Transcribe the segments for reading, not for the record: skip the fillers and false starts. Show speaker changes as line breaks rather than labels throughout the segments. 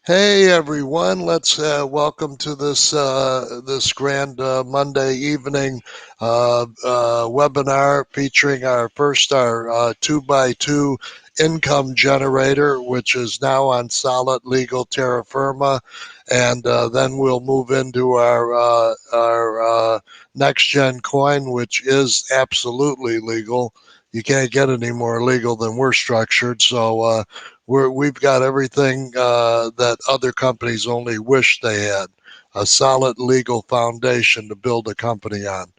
Hey everyone, let's welcome to this grand Monday evening webinar featuring our 2x2 income generator, which is now on Solid Legal Terra Firma, and then we'll move into our next gen coin, which is absolutely legal. You can't get any more legal than we're structured, so. We've got everything that other companies only wish they had, a solid legal foundation to build a company on.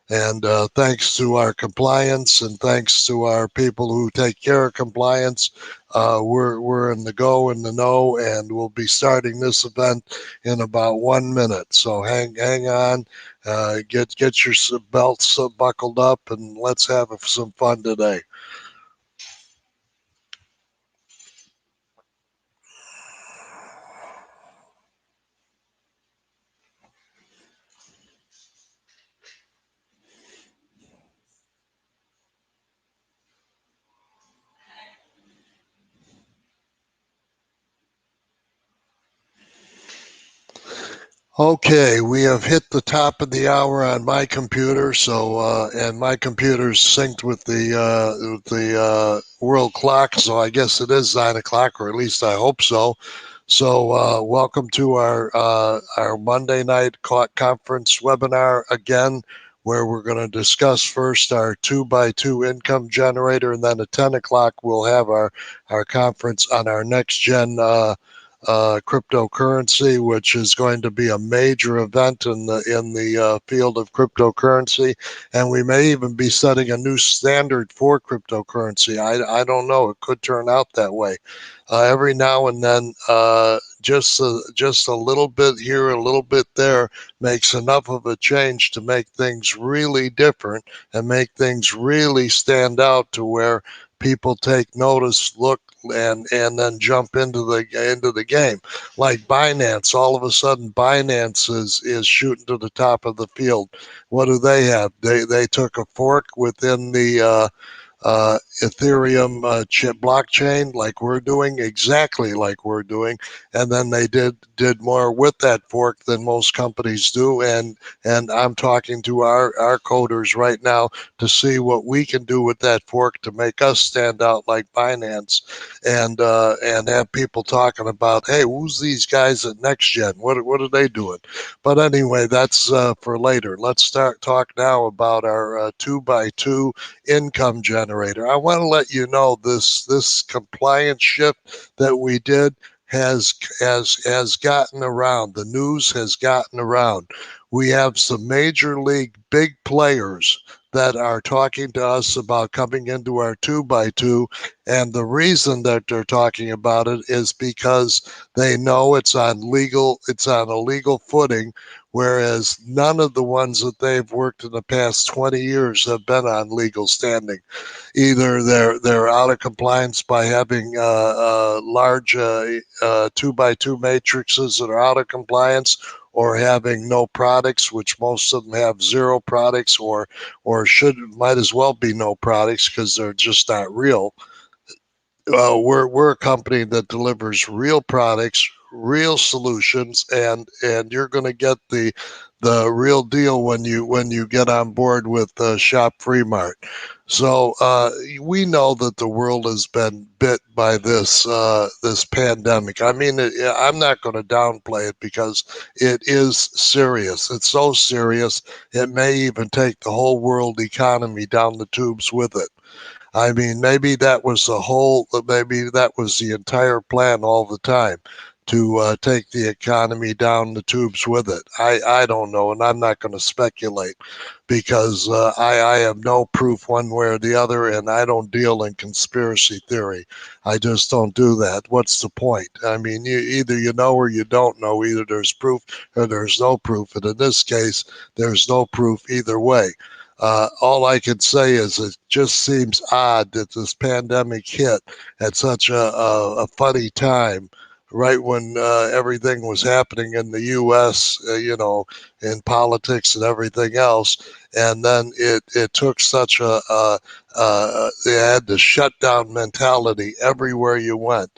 And thanks to our compliance and thanks to our people who take care of compliance, we're in the go and the know, and we'll be starting this event in about 1 minute. So hang on, get your belts buckled up, and let's have some fun today. Okay, we have hit the top of the hour on my computer, and my computer's synced with the world clock, so I guess it is 9 o'clock, or at least I hope so. So, welcome to our Monday night conference webinar again, where we're going to discuss first our 2x2 income generator, and then at 10 o'clock we'll have our conference on our next gen. Cryptocurrency, which is going to be a major event in the field of cryptocurrency, and we may even be setting a new standard for cryptocurrency. I don't know. It could turn out that way. Every now and then, just a little bit here, a little bit there, makes enough of a change to make things really different and make things really stand out to where people take notice, look, and then jump into the game. Like Binance, all of a sudden Binance is shooting to the top of the field. What do they have? They took a fork within the Ethereum chip blockchain, like we're doing, exactly like we're doing, and then they did more with that fork than most companies do. And I'm talking to our coders right now to see what we can do with that fork to make us stand out like Binance, and have people talking about, hey, who's these guys at NextGen? What are they doing? But anyway, that's for later. Let's start talk now about our 2x2 income generator. I want to let you know this compliance shift that we did has gotten around. The news has gotten around. We have some major league big players that are talking to us about coming into our 2x2, and the reason that they're talking about it is because they know it's on a legal footing, whereas none of the ones that they've worked in the past 20 years have been on legal standing. Either they're out of compliance by having large 2x2 matrices that are out of compliance, or having no products, which most of them have zero products, or should might as well be no products because they're just not real. We're a company that delivers real products, real solutions, and you're going to get the real deal when you get on board with Shop Free Mart. So we know that the world has been bit by this pandemic. I mean, I'm not going to downplay it because it is serious. It's so serious it may even take the whole world economy down the tubes with it. I mean, maybe that was the entire plan all the time, to take the economy down the tubes with it. I don't know, and I'm not going to speculate because I have no proof one way or the other, and I don't deal in conspiracy theory. I just don't do that. What's the point? I mean, either you know or you don't know. Either there's proof or there's no proof. And in this case, there's no proof either way. All I can say is it just seems odd that this pandemic hit at such a funny time, right when everything was happening in the U.S., in politics and everything else. And then it took such they had the shutdown mentality everywhere you went.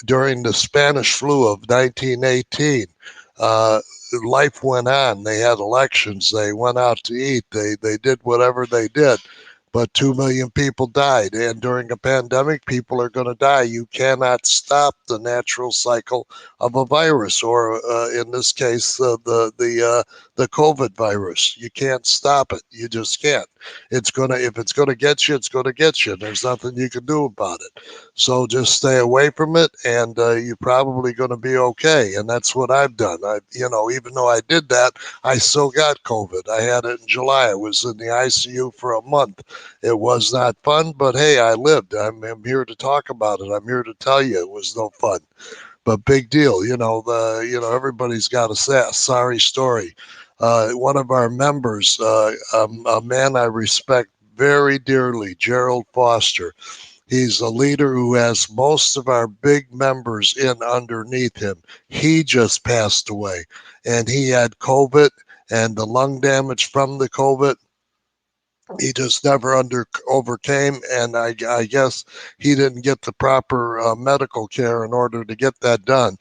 during the Spanish flu of 1918. Uh, Life went on. They had elections. They went out to eat. They did whatever they did. But 2 million people died. And during a pandemic, people are going to die. You cannot stop the natural cycle of a virus, or in this case, the COVID virus. You can't stop it. You just can't. If it's gonna get you, it's gonna get you. There's nothing you can do about it. So just stay away from it, and you're probably going to be okay. And that's what I've done. Even though I did that, I still got COVID. I had it in July. I was in the ICU for a month. It was not fun, but hey, I lived. I'm here to talk about it. I'm here to tell you it was no fun, but big deal. Everybody's got a sorry story. One of our members, a man I respect very dearly, Gerald Foster. He's a leader who has most of our big members in underneath him. He just passed away, and he had COVID and the lung damage from the COVID. He just never overcame, and I guess he didn't get the proper medical care in order to get that done.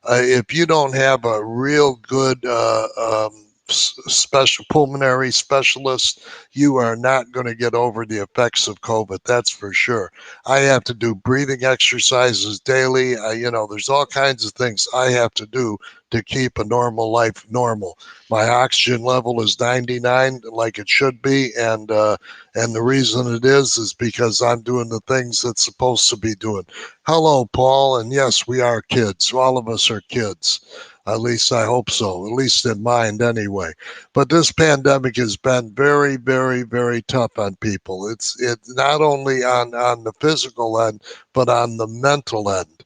If you don't have a real good special pulmonary specialist, you are not going to get over the effects of COVID. That's for sure. I have to do breathing exercises daily. There's all kinds of things I have to do to keep a normal life normal. My oxygen level is 99, like it should be, and the reason it is because I'm doing the things that's supposed to be doing. Hello, Paul, and yes, we are kids. All of us are kids. At least I hope so, at least in mind anyway. But this pandemic has been very, very, very tough on people. It's not only on the physical end, but on the mental end.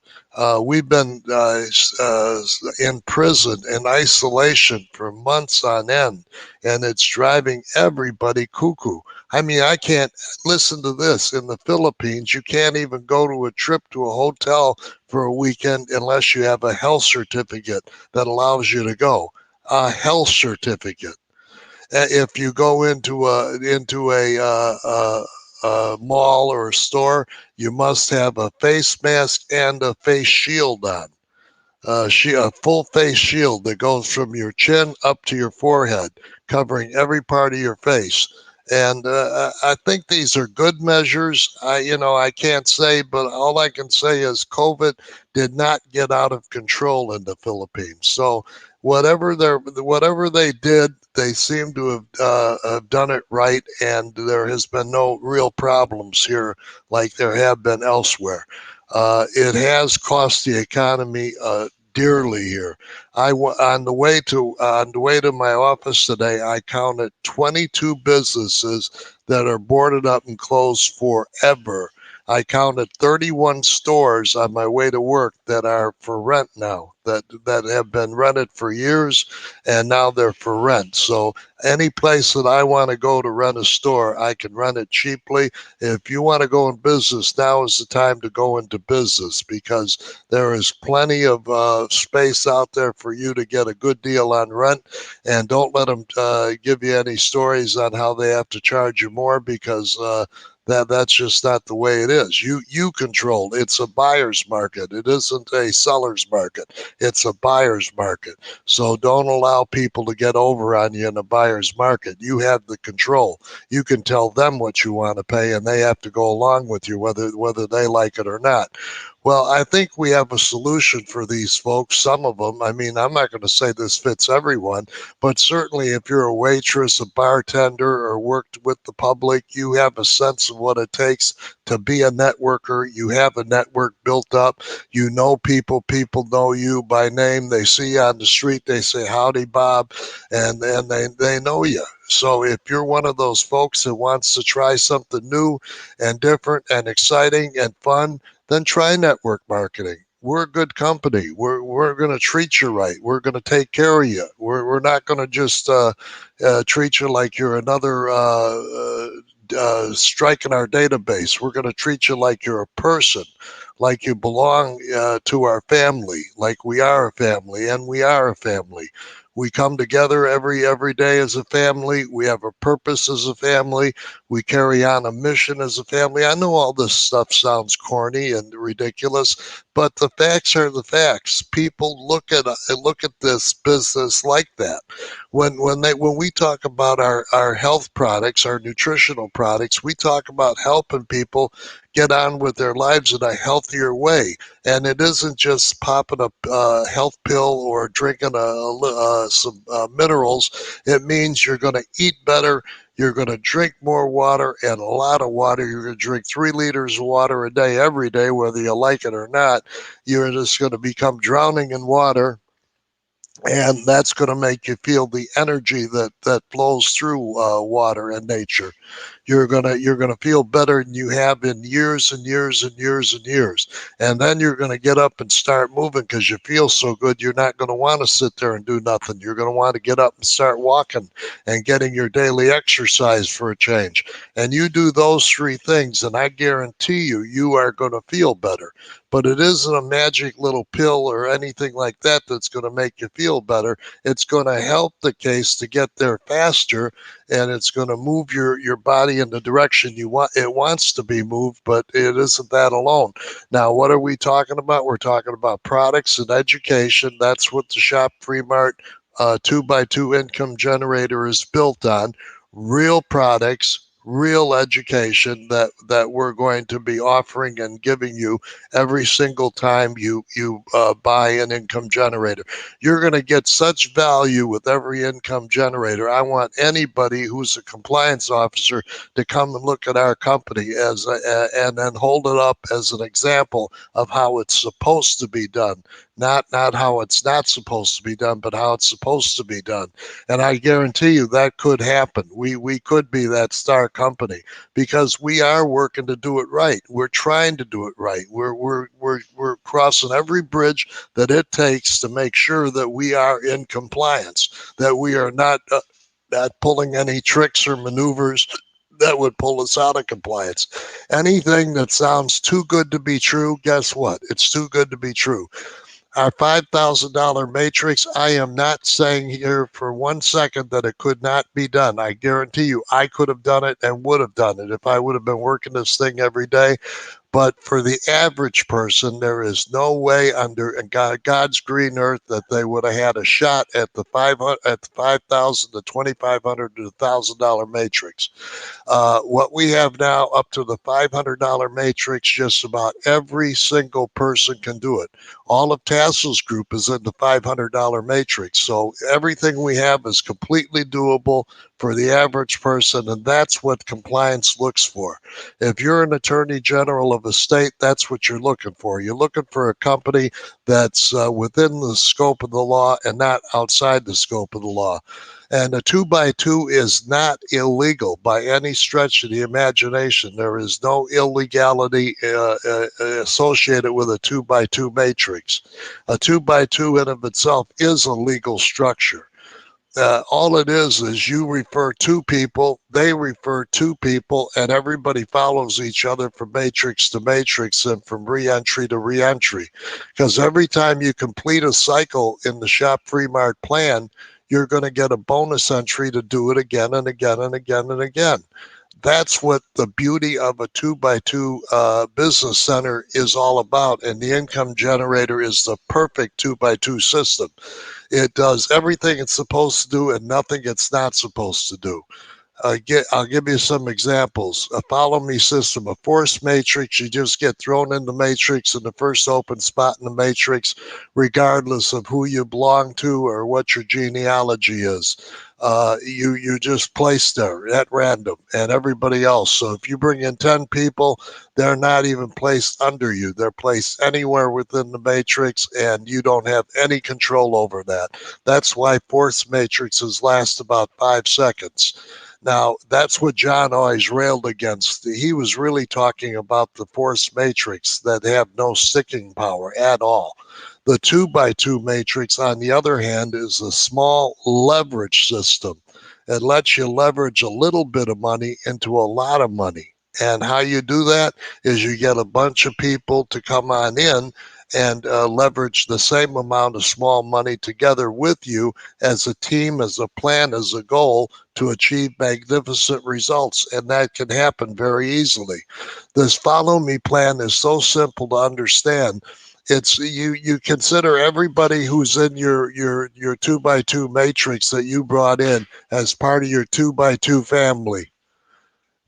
We've been in prison in isolation for months on end, and it's driving everybody cuckoo. I mean, I can't listen to this. In the Philippines, you can't even go to a trip to a hotel for a weekend unless you have a health certificate that allows you to go. A health certificate. If you go into a mall or a store, you must have a face mask and a face shield on. A full face shield that goes from your chin up to your forehead, covering every part of your face. And I think these are good measures. I can't say, but all I can say is COVID did not get out of control in the Philippines. So whatever they did, they seem to have done it right, and there has been no real problems here like there have been elsewhere. It has cost the economy dearly here. On the way to my office today, I counted 22 businesses that are boarded up and closed forever. I counted 31 stores on my way to work that are for rent now, that have been rented for years, and now they're for rent. So any place that I want to go to rent a store, I can rent it cheaply. If you want to go in business, now is the time to go into business, because there is plenty of space out there for you to get a good deal on rent. And don't let them give you any stories on how they have to charge you more, because that's just not the way it is. You control. It's a buyer's market. It isn't a seller's market. It's a buyer's market. So don't allow people to get over on you in a buyer's market. You have the control. You can tell them what you want to pay, and they have to go along with you, whether they like it or not. Well, I think we have a solution for these folks. Some of them. I mean, I'm not going to say this fits everyone, but certainly if you're a waitress, a bartender, or worked with the public, you have a sense of what it takes to be a networker. You have a network built up. You know people. People know you by name. They see you on the street. They say, "Howdy, Bob," and they know you. So if you're one of those folks that wants to try something new and different and exciting and fun, then try network marketing. We're a good company. We're going to treat you right. We're going to take care of you. We're not going to just treat you like you're another strike in our database. We're going to treat you like you're a person, like you belong to our family, like we are a family, and we are a family. We come together every day as a family. We have a purpose as a family. We carry on a mission as a family. I know all this stuff sounds corny and ridiculous, but the facts are the facts. People look at this business like that. When we talk about our health products, our nutritional products, we talk about helping people get on with their lives in a healthier way. And it isn't just popping a health pill or drinking some minerals. It means you're going to eat better. You're going to drink more water and a lot of water. You're going to drink 3 liters of water a day, every day, whether you like it or not. You're just going to become drowning in water, and that's going to make you feel the energy that flows through water and nature. You're gonna feel better than you have in years and years and years and years. And then you're gonna get up and start moving because you feel so good. You're not gonna want to sit there and do nothing. You're gonna want to get up and start walking and getting your daily exercise for a change. And you do those 3 things, and I guarantee you, you are gonna feel better. But it isn't a magic little pill or anything like that that's going to make you feel better. It's going to help the case to get there faster, and it's going to move your body in the direction you want it wants to be moved, but it isn't that alone. Now, what are we talking about? We're talking about products and education. That's what the Shop Free Mart 2x2 income generator is built on. Real products, real education that we're going to be offering and giving you every single time you buy an income generator. You're going to get such value with every income generator. I want anybody who's a compliance officer to come and look at our company and then hold it up as an example of how it's supposed to be done. Not how it's not supposed to be done, but how it's supposed to be done. And I guarantee you that could happen. We could be that star company because we are working to do it right. We're trying to do it right. We're crossing every bridge that it takes to make sure that we are in compliance, that we are not pulling any tricks or maneuvers that would pull us out of compliance. Anything that sounds too good to be true, guess what? It's too good to be true. Our $5,000 matrix, I am not saying here for 1 second that it could not be done. I guarantee you, I could have done it and would have done it if I would have been working this thing every day. But for the average person, there is no way under God's green earth that they would have had a shot at the 500, at the 5,000, the 2,500 to $1,000 matrix. What we have now up to the $500 matrix, just about every single person can do it. All of Tassel's group is in the $500 matrix. So everything we have is completely doable for the average person, and that's what compliance looks for. If you're an attorney general of a state, that's what you're looking for. You're looking for a company that's within the scope of the law and not outside the scope of the law. And a 2x2 is not illegal by any stretch of the imagination. There is no illegality associated with a 2x2 matrix. A 2x2 in of itself is a legal structure. All it is you refer 2 people, they refer 2 people, and everybody follows each other from matrix to matrix and from reentry to reentry. Because every time you complete a cycle in the Shop Free Mart plan, you're going to get a bonus entry to do it again and again and again and again. That's what the beauty of a 2x2 business center is all about. And the income generator is the perfect 2x2 system. It does everything it's supposed to do and nothing it's not supposed to do. I'll give you some examples. A follow me system, a force matrix, you just get thrown in the matrix in the first open spot in the matrix, regardless of who you belong to or what your genealogy is. You just placed there at random, and everybody else. So if you bring in 10 people, they're not even placed under you. They're placed anywhere within the matrix, and you don't have any control over that. That's why force matrices last about 5 seconds. Now, that's what John always railed against. He was really talking about the force matrix that have no sticking power at all. The 2x2 matrix, on the other hand, is a small leverage system. It lets you leverage a little bit of money into a lot of money. And how you do that is you get a bunch of people to come on in and leverage the same amount of small money together with you as a team, as a plan, as a goal to achieve magnificent results. And that can happen very easily. This follow me plan is so simple to understand. It's you consider everybody who's in your 2x2 matrix that you brought in as part of your 2x2 family,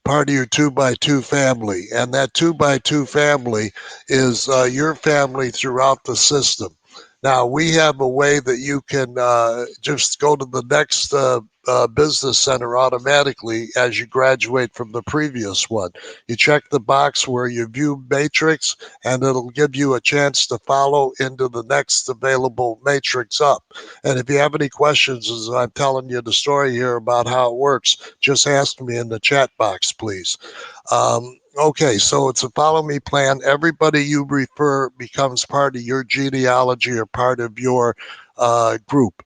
part of your 2x2 family. And that 2x2 family is your family throughout the system. Now, we have a way that you can just go to the next business center automatically as you graduate from the previous one. You check the box where you view matrix, and it'll give you a chance to follow into the next available matrix up. And if you have any questions as I'm telling you the story here about how it works, just ask me in the chat box, please. Okay, so it's a follow me plan. Everybody you refer becomes part of your genealogy or part of your group.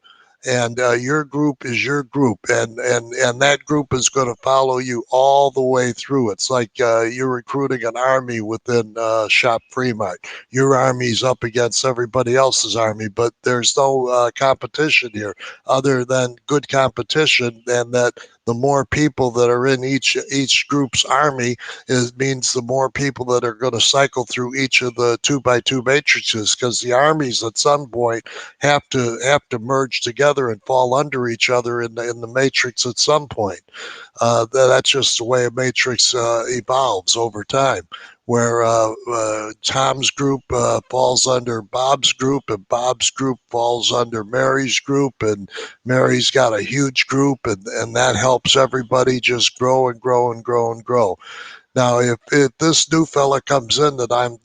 And your group is your group, and that group is going to follow you all the way through. It's like you're recruiting an army within Shop Fremont. Your army's up against everybody else's army, but there's no competition here other than good competition, and that the more people that are in each group's army means the more people that are going to cycle through each of the 2x2 matrices, because the armies at some point have to merge together and fall under each other in the matrix at some point. That's just the way a matrix evolves over time, where Tom's group falls under Bob's group, and Bob's group falls under Mary's group, and Mary's got a huge group, and that helps everybody just grow and grow and grow and grow. Now, if this new fella comes in that I'm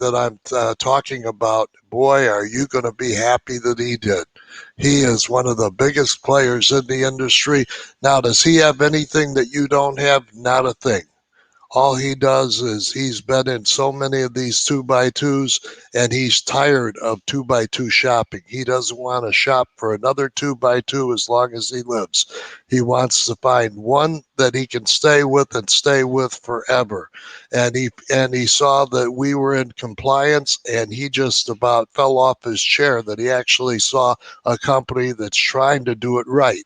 talking about, boy, are you going to be happy that he did. He is one of the biggest players in the industry. Now, does he have anything that you don't have? Not a thing. All he does is he's been in so many of these 2x2s, and he's tired of 2x2 shopping. He doesn't want to shop for another 2x2 as long as he lives. He wants to find one that he can stay with and stay with forever. And he saw that we were in compliance, and he just about fell off his chair that he actually saw a company that's trying to do it right,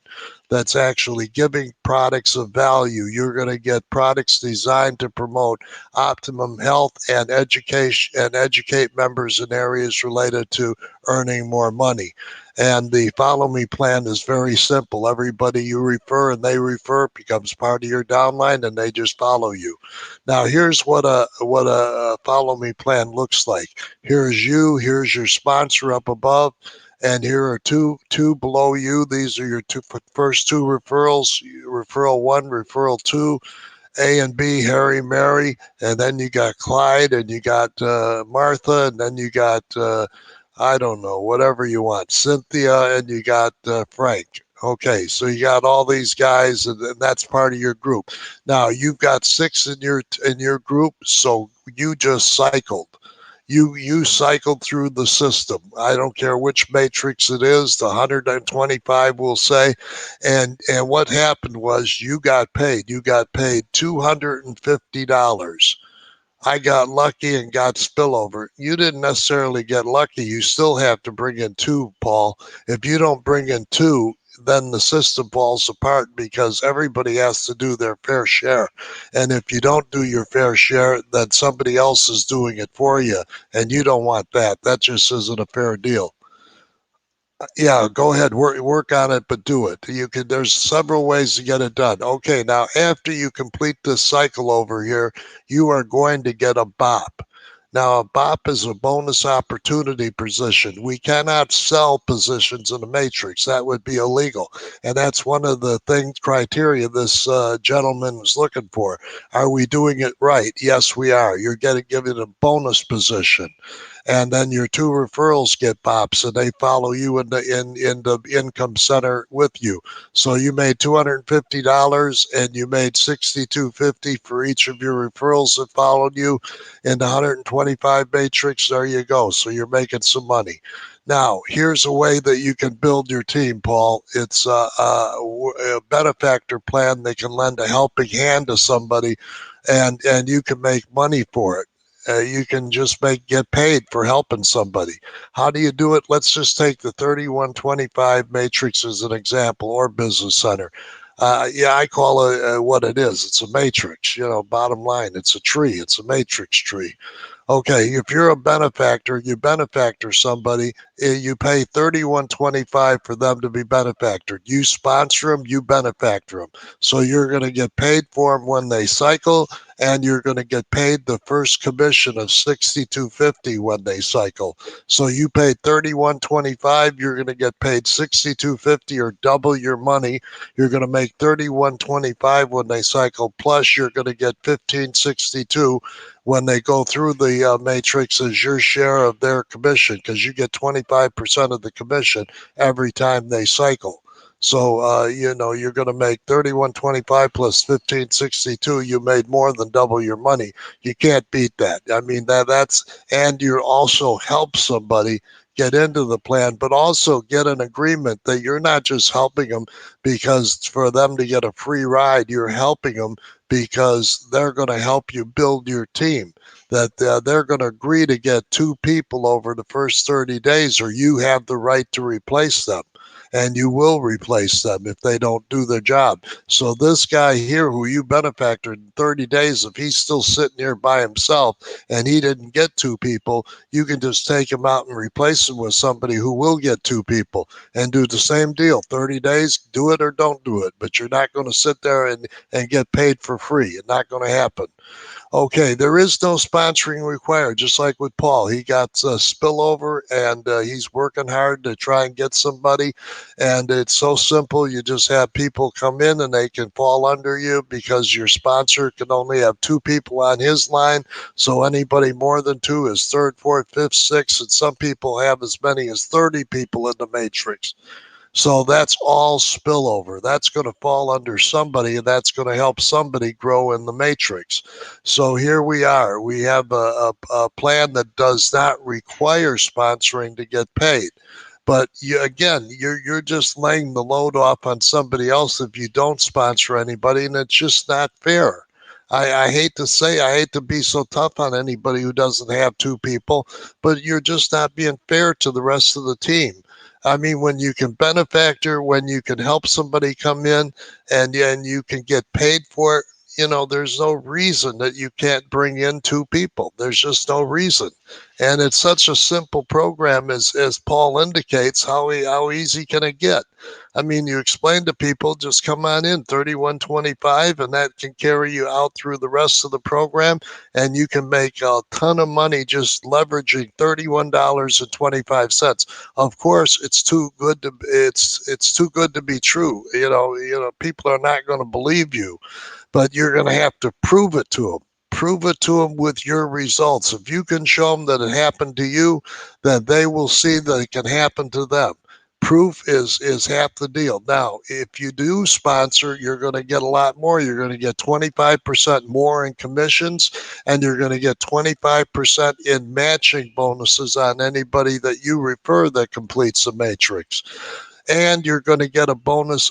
that's actually giving products of value. You're going to get products designed to promote optimum health and education and educate members in areas related to earning more money. And the follow me plan is very simple. Everybody you refer and they refer becomes part of your downline, and they just follow you. Now here's what a follow me plan looks like. Here's you, here's your sponsor up above, and here are two below you. These are your first two referrals: referral one, referral two, A and B, Harry, Mary, and then you got Clyde, and you got Martha, and then you got I don't know, whatever you want, Cynthia, and you got Frank. Okay, so you got all these guys, and that's part of your group. Now you've got six in your group, so you just cycled. You cycled through the system. I don't care which matrix it is, the 125 we'll say. And what happened was you got paid. You got paid $250. I got lucky and got spillover. You didn't necessarily get lucky. You still have to bring in two, Paul. If you don't bring in two, then the system falls apart because everybody has to do their fair share. And if you don't do your fair share, then somebody else is doing it for you. And you don't want that. That just isn't a fair deal. Yeah, go ahead, work on it, but do it. You can. There's several ways to get it done. Okay, now after you complete this cycle over here, you are going to get a BOP. Now, a BOP is a bonus opportunity position. We cannot sell positions in the matrix. That would be illegal, and that's one of the criteria this gentleman was looking for. Are we doing it right? Yes, we are. You're getting given a bonus position, and then your two referrals get pops, and they follow you in the income center with you. So you made $250, and you made $62.50 for each of your referrals that followed you in the 125 matrix. There you go. So you're making some money. Now, here's a way that you can build your team, Paul. It's a benefactor plan. They can lend a helping hand to somebody, and you can make money for it. You can just get paid for helping somebody. How do you do it? Let's just take the 3125 matrix as an example, or Business Center. Yeah, I call it what it is. It's a matrix. Bottom line, it's a tree. It's a matrix tree. Okay, if you're a benefactor, you benefactor somebody, you pay 31.25 for them to be benefactored. You sponsor them, you benefactor them. So you're going to get paid for them when they cycle, and you're going to get paid the first commission of 62.50 when they cycle. So you paid 31.25, you're going to get paid 62.50, or double your money. You're going to make 31.25 when they cycle, plus you're going to get 15.62 when they go through the matrix as your share of their commission, because you get 25% of the commission every time they cycle. So you're going to make 31.25 plus 15.62. You made more than double your money. You can't beat that. I mean that's and you also help somebody get into the plan, but also get an agreement that you're not just helping them because for them to get a free ride. You're helping them because they're going to help you build your team. That they're going to agree to get two people over the first 30 days, or you have the right to replace them. And you will replace them if they don't do their job. So, this guy here who you benefactored in 30 days, if he's still sitting here by himself and he didn't get two people, you can just take him out and replace him with somebody who will get two people and do the same deal. 30 days, do it or don't do it. But you're not going to sit there and get paid for free. It's not going to happen. Okay, there is no sponsoring required, just like with Paul. He got spillover, and he's working hard to try and get somebody. And it's so simple. You just have people come in and they can fall under you because your sponsor can only have two people on his line. So anybody more than two is third, fourth, fifth, sixth, and some people have as many as 30 people in the matrix. So that's all spillover. That's going to fall under somebody, and that's going to help somebody grow in the matrix. So here we are. We have a plan that does not require sponsoring to get paid. But again, you're just laying the load off on somebody else if you don't sponsor anybody, and it's just not fair. I hate to say, I hate to be so tough on anybody who doesn't have two people, but you're just not being fair to the rest of the team. I mean, when you can benefactor, when you can help somebody come in, and you can get paid for it, there's no reason that you can't bring in two people. There's just no reason. And it's such a simple program, as Paul indicates. How easy can it get? I mean, you explain to people, just come on in, 31.25, and that can carry you out through the rest of the program, and you can make a ton of money just leveraging $31.25. Of course, it's too good to be true. People are not going to believe you, but you're going to have to prove it to them. Prove it to them with your results. If you can show them that it happened to you, then they will see that it can happen to them. Proof is half the deal. Now, if you do sponsor, you're going to get a lot more. You're going to get 25% more in commissions, and you're going to get 25% in matching bonuses on anybody that you refer that completes the matrix. And you're going to get a bonus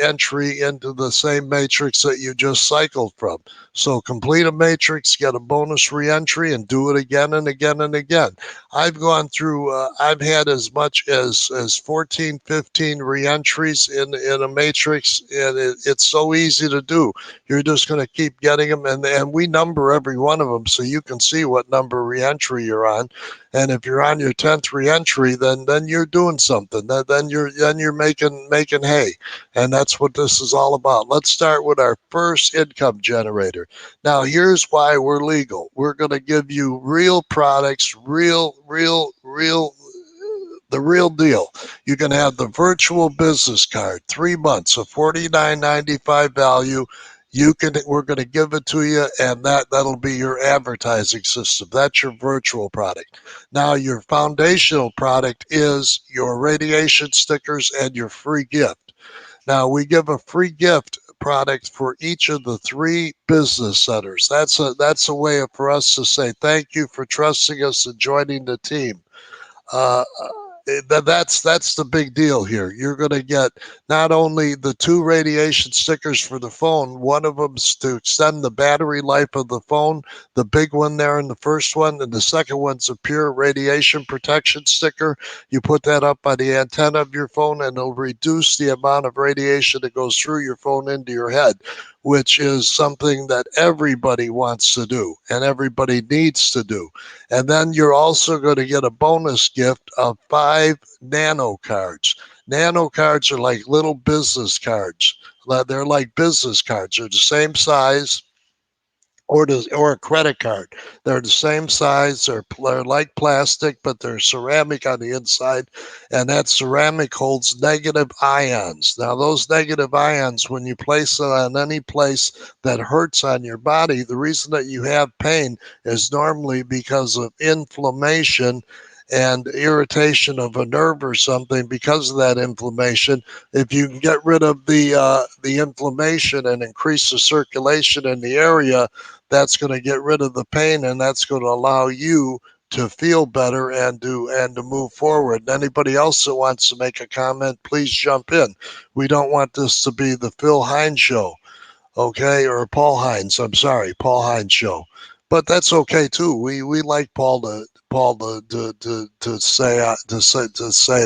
entry into the same matrix that you just cycled from. So complete a matrix, get a bonus reentry, and do it again and again and again. I've gone through, I've had as much as 14, 15 reentries in a matrix, and it's so easy to do. You're just going to keep getting them, and we number every one of them so you can see what number reentry you're on. And if you're on your 10th reentry, then you're doing something. Then you're making hay, and that's what this is all about. Let's start with our first income generator. Now, here's why we're legal. We're going to give you real products, the real deal. You can have the virtual business card, 3 months, a $49.95 value. We're going to give it to you, and that'll be your advertising system. That's your virtual product. Now, your foundational product is your radiation stickers and your free gift. Now, we give a free gift product for each of the three business centers. That's a way for us to say thank you for trusting us and joining the team. Uh, that's the big deal here. You're going to get not only the two radiation stickers for the phone, one of them's to extend the battery life of the phone, the big one there in the first one, and the second one's a pure radiation protection sticker. You put that up by the antenna of your phone, and it'll reduce the amount of radiation that goes through your phone into your head, which is something that everybody wants to do and everybody needs to do. And then you're also going to get a bonus gift of 5 nano cards. Nano cards are like little business cards. They're like business cards. They're the same size, or a credit card. They're the same size. They're like plastic, but they're ceramic on the inside, and that ceramic holds negative ions. Now, those negative ions, when you place it on any place that hurts on your body, the reason that you have pain is normally because of inflammation and irritation of a nerve or something. Because of that inflammation, if you can get rid of the inflammation and increase the circulation in the area, that's going to get rid of the pain, and that's going to allow you to feel better and to move forward. And anybody else that wants to make a comment, please jump in. We don't want this to be the Phil Hines show, okay, or Paul Hines. I'm sorry, Paul Hines show, but that's okay too. We like Paul to say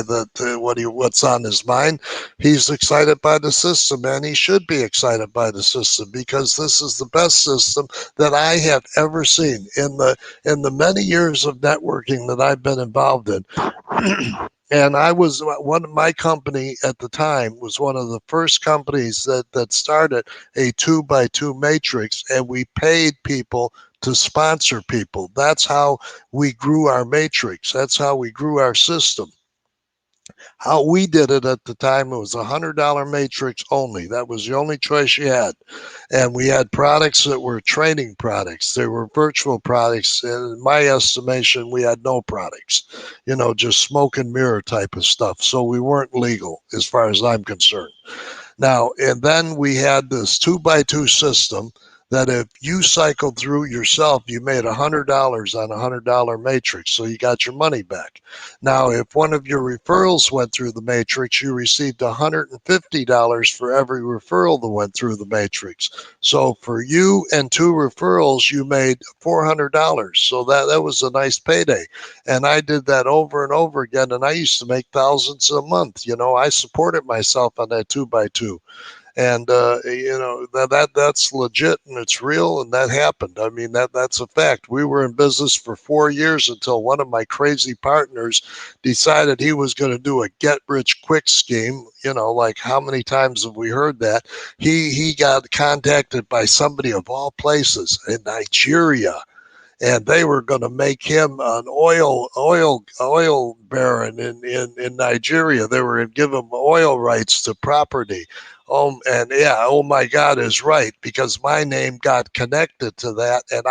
that what's on his mind. He's excited by the system, and he should be excited by the system, because this is the best system that I have ever seen in the many years of networking that I've been involved in. And I was one of my company at the time was one of the first companies that started a 2x2 matrix, and we paid people to sponsor people. That's how we grew our matrix. That's how we grew our system. How we did it at the time, it was $100 matrix only. That was the only choice you had. And we had products that were training products. They were virtual products. And in my estimation, we had no products, just smoke and mirror type of stuff. So we weren't legal as far as I'm concerned. Now, and then we had this 2x2 system that if you cycled through yourself, you made $100 on $100 matrix. So you got your money back. Now, if one of your referrals went through the matrix, you received $150 for every referral that went through the matrix. So for you and 2 referrals, you made $400. So that was a nice payday. And I did that over and over again. And I used to make thousands a month. I supported myself on that 2x2. And that's legit and it's real, and that happened. I mean, that's a fact. We were in business for 4 years until one of my crazy partners decided he was going to do a get rich quick scheme. Like, how many times have we heard that? He got contacted by somebody of all places in Nigeria, and they were going to make him an oil baron in Nigeria. They were going to give him oil rights to property. And yeah, oh my God is right, because my name got connected to that, and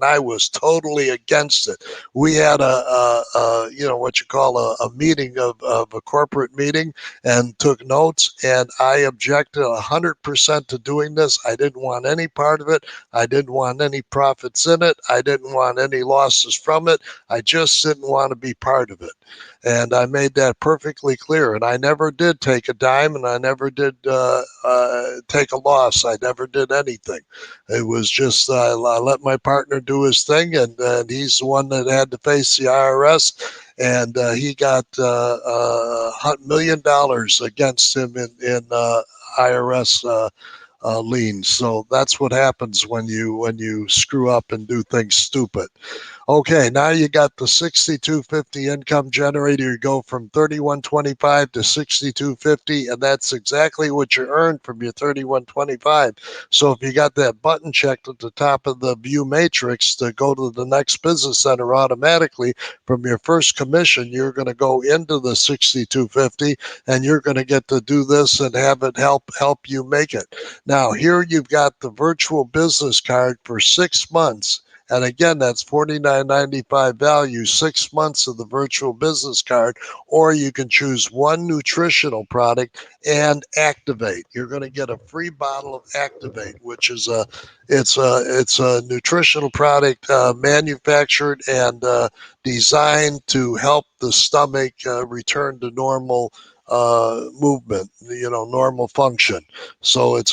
I was totally against it. We had what you call a meeting of a corporate meeting, and took notes, and I objected 100% to doing this. I didn't want any part of it. I didn't want any profits in it. I didn't want any losses from it. I just didn't want to be part of it. And I made that perfectly clear. And I never did take a dime, and I never did take a loss. I never did anything. It was just I let my partner do his thing, and he's the one that had to face the IRS. And he got $1 million against him in IRS liens. So that's what happens when you screw up and do things stupid. Okay, now you got the 6250 income generator. You go from 3125 to 6250, and that's exactly what you earned from your 3125. So if you got that button checked at the top of the view matrix to go to the next business center automatically, from your first commission, you're going to go into the 6250, and you're going to get to do this and have it help you make it. Now, here you've got the virtual business card for 6 months And again, that's $49.95 value, 6 months of the virtual business card, or you can choose one nutritional product and Activate. You're going to get a free bottle of Activate, which is it's a nutritional product manufactured and designed to help the stomach return to normal movement, normal function. So it's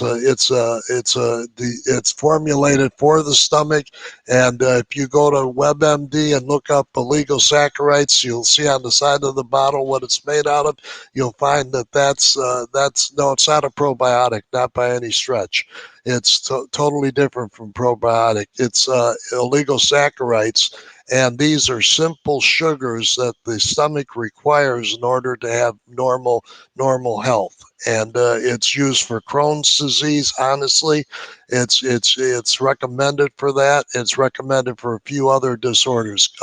formulated for the stomach. And if you go to WebMD and look up illegal saccharides, you'll see on the side of the bottle what it's made out of. You'll find that that's no, it's not a probiotic, not by any stretch. It's totally different from probiotic. It's illegal saccharides, and these are simple sugars that the stomach requires in order to have normal health. And it's used for Crohn's disease. Honestly, it's recommended for that. It's recommended for a few other disorders.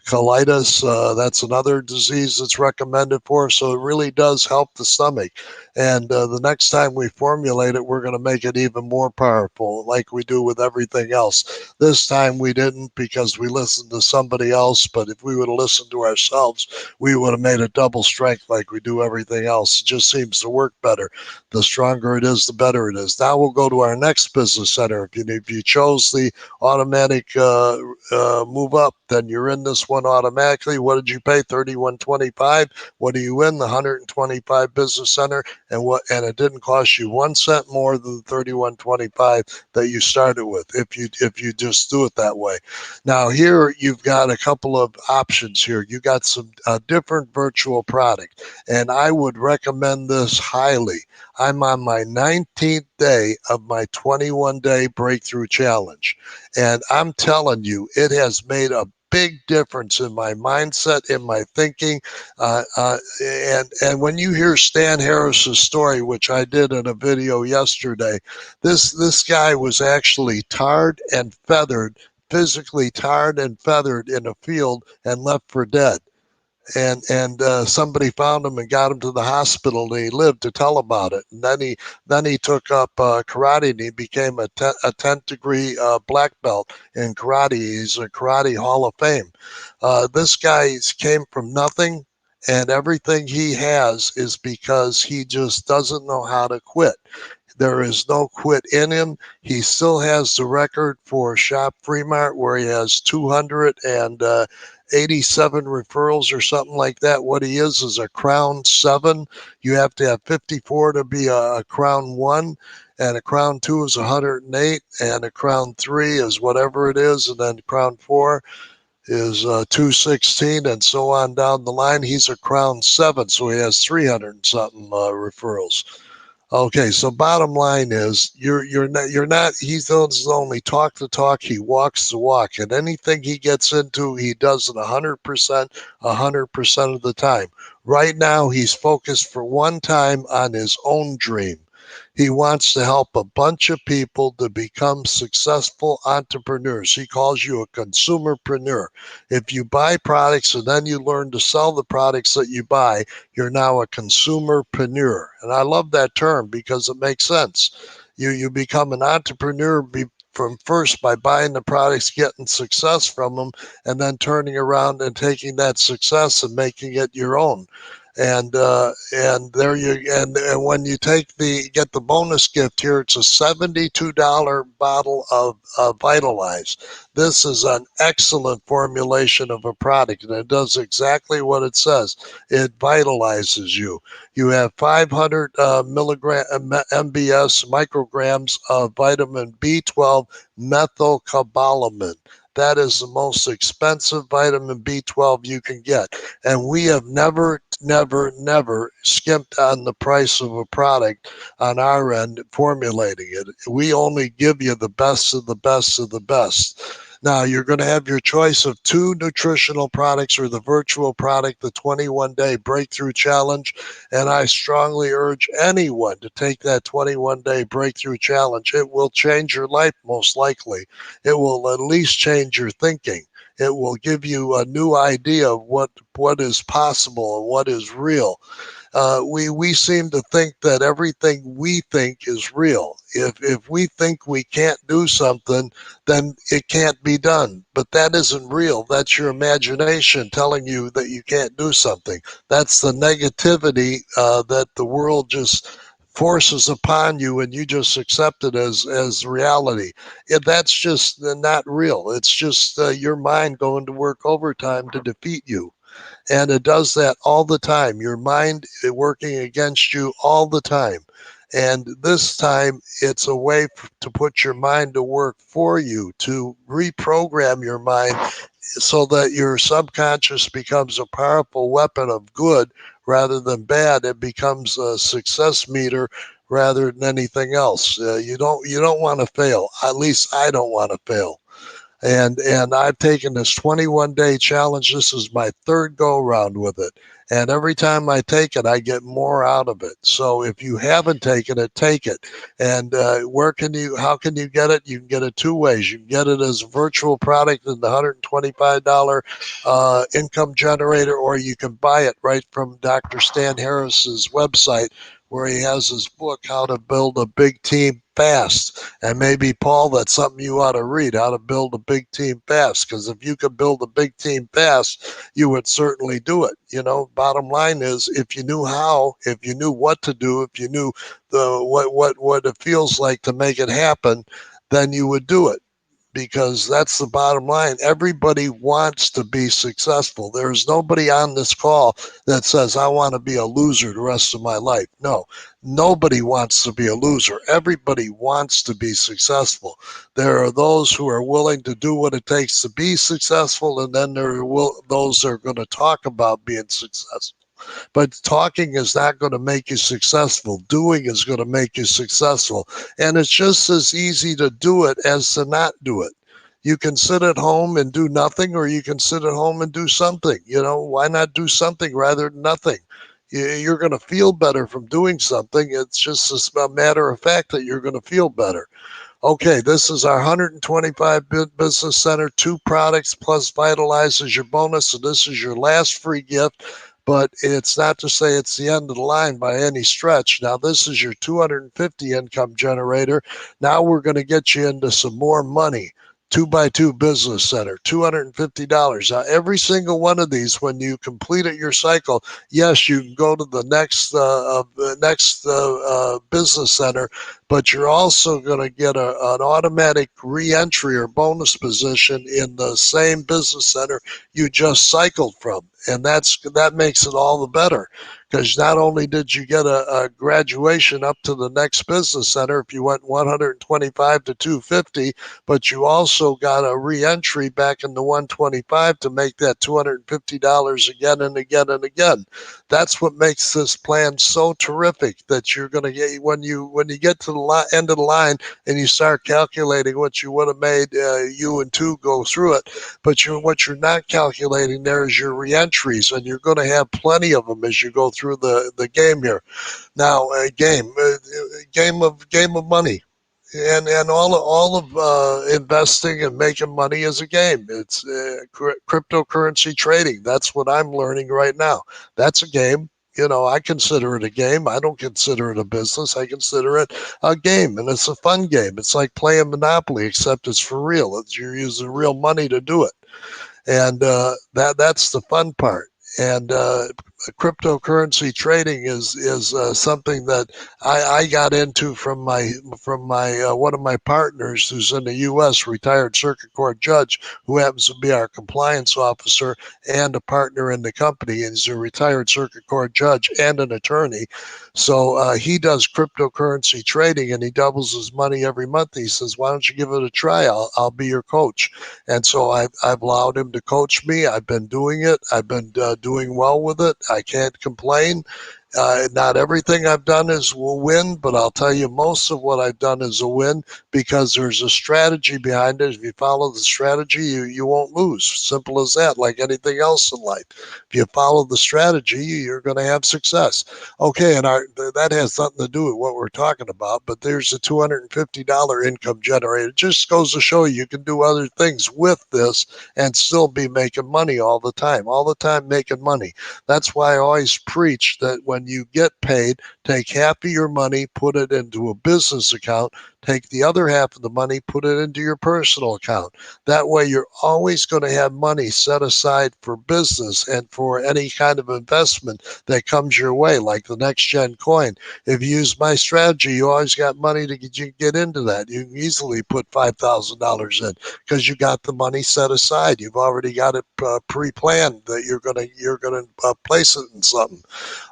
Colitis, that's another disease that's recommended for. So it really does help the stomach. And the next time we formulate it, we're going to make it even more powerful, like we do with everything else. This time we didn't because we listened to somebody else. But if we would have listened to ourselves, we would have made it double strength like we do everything else. It just seems to work better. The stronger it is, the better it is. Now we'll go to our next business center. If you chose the automatic move up, then you're in this one automatically. What did you pay? 31.25. What do you win? The 125 business center, and it didn't cost you 1 cent more than the 31.25 that you started with. If you just do it that way. Now here you've got a couple of options here. You got some different virtual product, and I would recommend this highly. I'm on my 19th day of my 21-day breakthrough challenge. And I'm telling you, it has made a big difference in my mindset, in my thinking. And when you hear Stan Harris's story, which I did in a video yesterday, this guy was actually tarred and feathered, physically tarred and feathered in a field and left for dead. And somebody found him and got him to the hospital, and he lived to tell about it. And then he took up karate, and he became a 10th degree black belt in karate. He's a karate Hall of Fame. This guy came from nothing, and everything he has is because he just doesn't know how to quit. There is no quit in him. He still has the record for Shop Fremart, where he has 287 referrals or something like that. What he is a Crown 7. You have to have 54 to be a Crown 1, and a Crown 2 is 108, and a Crown 3 is whatever it is, and then Crown 4 is 216, and so on down the line. He's a Crown 7, so he has 300 and something referrals. Okay, so bottom line is you're not he doesn't only talk the talk, he walks the walk. And anything he gets into, he does it 100% of the time. Right now he's focused for one time on his own dream. He wants to help a bunch of people to become successful entrepreneurs. He calls you a consumerpreneur. If you buy products and then you learn to sell the products that you buy, you're now a consumerpreneur. And I love that term because it makes sense. You become an entrepreneur from first by buying the products, getting success from them, and then turning around and taking that success and making it your own. And there you and when you get the bonus gift here, it's a $72 bottle of Vitalize. This is an excellent formulation of a product, and it does exactly what it says. It vitalizes you. You have 500 milligram MBS micrograms of vitamin B12 methylcobalamin. That is the most expensive vitamin B12 you can get. And we have never skimped on the price of a product on our end formulating it. We only give you the best of the best of the best. Now, you're going to have your choice of two nutritional products or the virtual product, the 21-day breakthrough challenge. And I strongly urge anyone to take that 21-day breakthrough challenge. It will change your life, most likely. It will at least change your thinking. It will give you a new idea of what is possible and what is real. We seem to think that everything we think is real. If we think we can't do something, then it can't be done. But that isn't real. That's your imagination telling you that you can't do something. That's the negativity that the world just forces upon you, and you just accept it as reality. That's just not real. It's just your mind going to work overtime to defeat you. And it does that all the time. Your mind working against you all the time. And this time, it's a way to put your mind to work for you, to reprogram your mind so that your subconscious becomes a powerful weapon of good rather than bad. It becomes a success meter rather than anything else. You don't want to fail. At least I don't want to fail. And I've taken this 21-day challenge. This is my third go round with it. And every time I take it, I get more out of it. So if you haven't taken it, take it. And how can you get it? You can get it two ways. You can get it as a virtual product in the $125 income generator, or you can buy it right from Dr. Stan Harris's website, where he has his book, How to Build a Big Team Fast. And maybe, Paul, that's something you ought to read, How to Build a Big Team Fast. Because if you could build a big team fast, you would certainly do it. Bottom line is, if you knew how, if you knew what to do, if you knew what it feels like to make it happen, then you would do it, because that's the bottom line. Everybody wants to be successful. There's nobody on this call that says, I want to be a loser the rest of my life. No, nobody wants to be a loser. Everybody wants to be successful. There are those who are willing to do what it takes to be successful, and then there are those that are going to talk about being successful. But talking is not going to make you successful. Doing is going to make you successful. And it's just as easy to do it as to not do it. You can sit at home and do nothing, or you can sit at home and do something. Why not do something rather than nothing? You're going to feel better from doing something. It's just a matter of fact that you're going to feel better. Okay, this is our 125 Business Center, two products plus Vitalize is your bonus. So this is your last free gift, but it's not to say it's the end of the line by any stretch. Now, this is your 250 income generator. Now we're going to get you into some more money. 2x2 Business Center, $250. Now, every single one of these, when you complete it your cycle, yes, you can go to the next Business Center, but you're also going to get an automatic re-entry or bonus position in the same Business Center you just cycled from. And that makes it all the better, because not only did you get a graduation up to the next Business Center if you went 125 to 250, but you also got a re-entry back in the 125 to make that $250 again and again and again. That's what makes this plan so terrific, that you're going to get when you get to the end of the line and you start calculating what you would have made, you and two go through it. But what you're not calculating there is your reentries, and you're going to have plenty of them as you go through the game here. Now, a game of money. And all of investing and making money is a game. It's cryptocurrency trading. That's what I'm learning right now. That's a game. I consider it a game. I don't consider it a business. I consider it a game, and it's a fun game. It's like playing Monopoly, except it's for real. You're using real money to do it, and that's the fun part. And cryptocurrency trading is something that I got into from my one of my partners who's in the U.S., retired circuit court judge, who happens to be our compliance officer and a partner in the company. And he's a retired circuit court judge and an attorney. So he does cryptocurrency trading, and he doubles his money every month. He says, "Why don't you give it a try? I'll be your coach." And so I've allowed him to coach me. I've been doing it. I've been doing well with it. I can't complain. Not everything I've done is a win, but I'll tell you most of what I've done is a win because there's a strategy behind it. If you follow the strategy, you won't lose. Simple as that, like anything else in life. If you follow the strategy, you're going to have success. Okay, and that has something to do with what we're talking about, but there's a $250 income generator. It just goes to show you can do other things with this and still be making money all the time making money. That's why I always preach that when you get paid, take half of your money, put it into a business account, take the other half of the money, put it into your personal account. That way, you're always going to have money set aside for business and for any kind of investment that comes your way, like the next gen coin. If you use my strategy, you always got money to get into that. You can easily put $5,000 in because you got the money set aside. You've already got it pre-planned that you're gonna place it in something.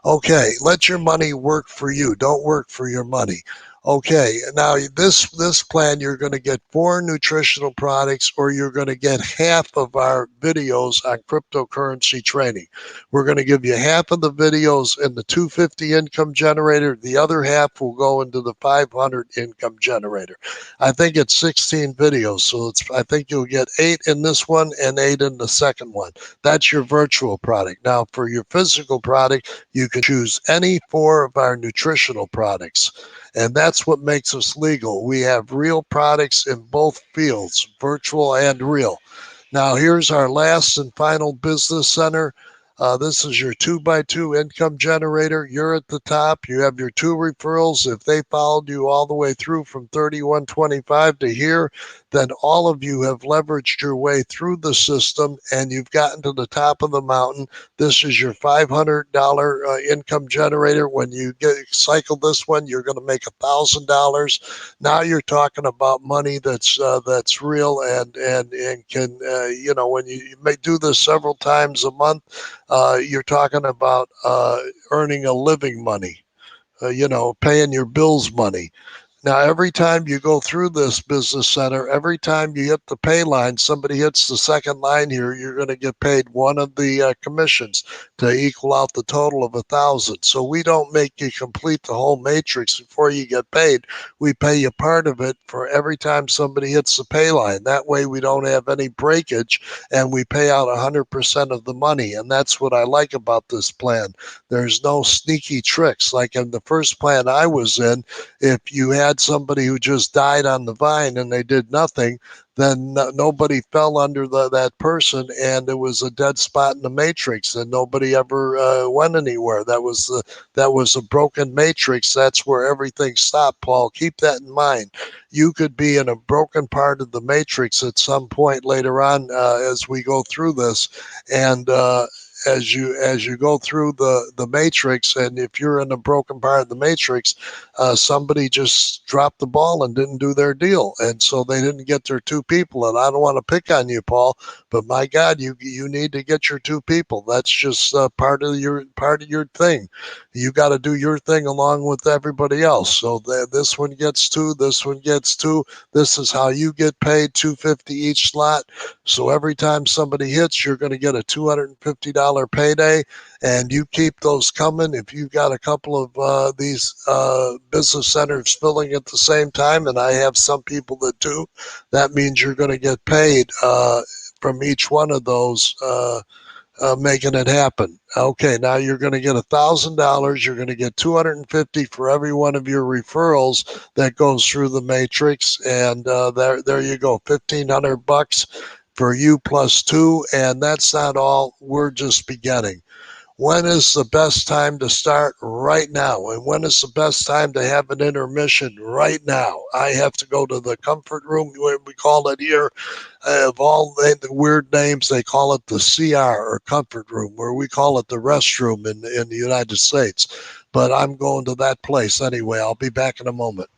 Okay, let your money work for you. Don't work for your money. Okay, now this plan you're going to get 4 nutritional products, or you're going to get half of our videos on cryptocurrency trading. We're going to give you half of the videos in the 250 income generator. The other half will go into the 500 income generator. I think it's 16 videos, so I think you'll get 8 in this one and 8 in the second one. That's your virtual product. Now, for your physical product, you can choose any 4 of our nutritional products. And that's what makes us legal. We have real products in both fields, virtual and real. Now, here's our last and final business center. This is your 2x2 income generator. You're at the top. You have your 2 referrals. If they followed you all the way through from 3125 to here, then all of you have leveraged your way through the system and you've gotten to the top of the mountain. This is your $500 income generator. When you cycle this one, you're going to make $1,000. Now you're talking about money that's real and can when you may do this several times a month, you're talking about earning a living money, paying your bills money. Now, every time you go through this business center, every time you hit the pay line, somebody hits the second line here, you're going to get paid one of the commissions to equal out the total of 1,000. So we don't make you complete the whole matrix before you get paid. We pay you part of it for every time somebody hits the pay line. That way we don't have any breakage and we pay out 100% of the money. And that's what I like about this plan. There's no sneaky tricks. Like in the first plan I was in, if you had somebody who just died on the vine and they did nothing, then nobody fell under that person, and it was a dead spot in the matrix, and nobody ever went anywhere. That was a broken matrix. That's where everything stopped. Paul, keep that in mind. You could be in a broken part of the matrix at some point later on as we go through this, and as you go through the matrix, and if you're in a broken part of the matrix, somebody just dropped the ball and didn't do their deal, and so they didn't get their 2 people. And I don't want to pick on you, Paul, but my God, you need to get your 2 people. That's just part of your thing. You got to do your thing along with everybody else. So this one gets 2, this one gets 2. This is how you get paid, 250 each slot. So every time somebody hits, you're going to get a $250 payday, and you keep those coming. If you've got a couple of these business centers filling at the same time, and I have some people that do, that means you're going to get paid from each one of those. Making it happen. Okay, now you're going to get $1,000. You're going to get 250 for every one of your referrals that goes through the matrix, and there you go, $1,500 for you plus 2, and that's not all. We're just beginning. When is the best time to start? Right now. And when is the best time to have an intermission? Right now. I have to go to the comfort room, we call it here. Of all the weird names, they call it the CR, or comfort room, where we call it the restroom in the United States. But I'm going to that place anyway. I'll be back in a moment.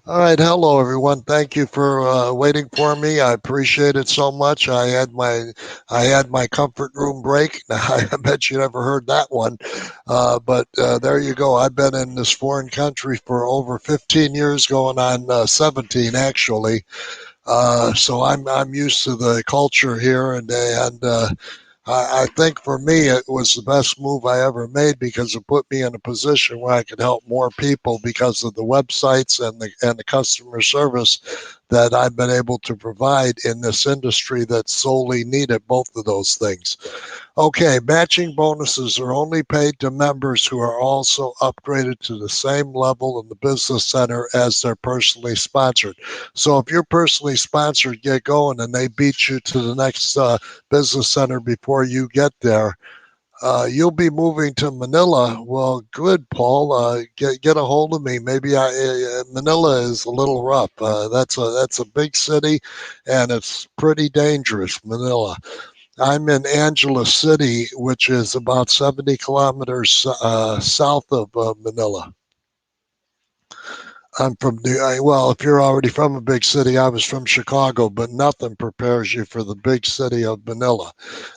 All right, hello everyone. Thank you for waiting for me. I appreciate it so much. I had my comfort room break. I bet you never heard that one, but there you go. I've been in this foreign country for over 15 years, going on 17 actually. So I'm used to the culture here, and I think for me it was the best move I ever made because it put me in a position where I could help more people because of the websites and the customer service that I've been able to provide in this industry that solely needed both of those things. Okay, matching bonuses are only paid to members who are also upgraded to the same level in the business center as they're personally sponsored. So if you're personally sponsored, get going, and they beat you to the next business center before you get there. You'll be moving to Manila. Well, good, Paul. Get a hold of me. Maybe Manila is a little rough. That's a big city, and it's pretty dangerous. Manila. I'm in Angeles City, which is about 70 kilometers south of Manila. I'm from well, if you're already from a big city, I was from Chicago, but nothing prepares you for the big city of Manila.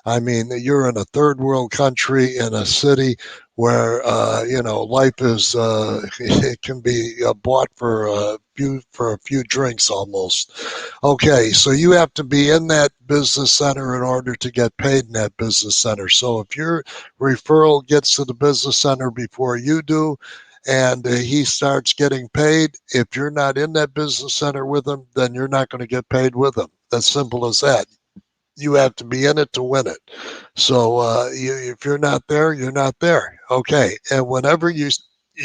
I mean, you're in a third world country in a city where, life is, it can be bought for a few drinks almost. Okay, so you have to be in that business center in order to get paid in that business center. So if your referral gets to the business center before you do, and he starts getting paid, if you're not in that business center with him, then you're not going to get paid with him. As simple as that. You have to be in it to win it. So if you're not there, you're not there. Okay, and whenever you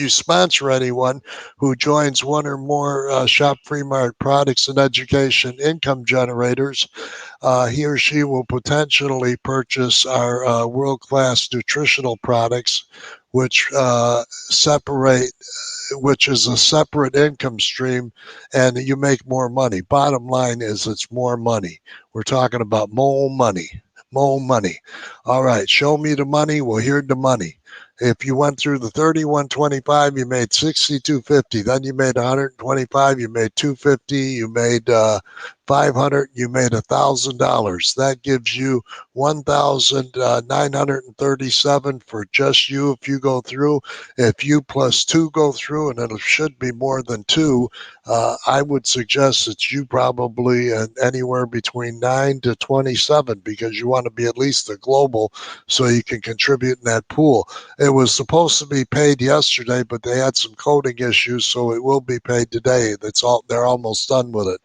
sponsor anyone who joins one or more Shop Free Mart products and education income generators, he or she will potentially purchase our world class nutritional products, which separate which is a separate income stream, and you make more money. Bottom line is it's more money. We're talking about more money. More money. All right, show me the money. Well, here's the money. If you went through the 3125, you made 6250. Then you made 125, you made 250, you made 500, you made $1,000. That gives you 1,937 for just you if you go through. If you plus two go through, and it should be more than two, I would suggest that you probably anywhere between 9 to 27 because you want to be at least a global so you can contribute in that pool. It was supposed to be paid yesterday, but they had some coding issues, so it will be paid today. They're almost done with it.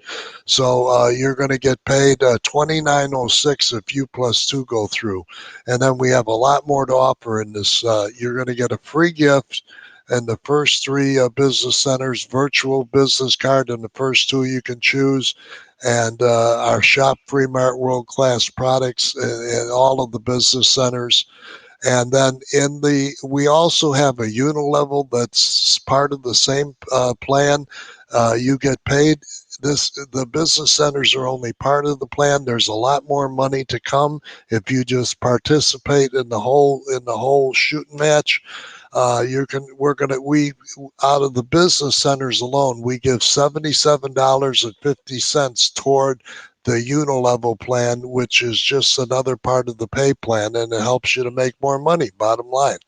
So you're going to get paid 2906 if you plus two go through, and then we have a lot more to offer in this. You're going to get a free gift and the first three business centers, virtual business card, and the first two you can choose. And our Shop Free Mart World Class products in all of the business centers. And then we also have a unilevel that's part of the same plan. You get paid. The business centers are only part of the plan. There's a lot more money to come if you just participate in the whole shooting match. You can we're gonna we Out of the business centers alone, we give $77.50 toward the unilevel plan, which is just another part of the pay plan, and it helps you to make more money. Bottom line.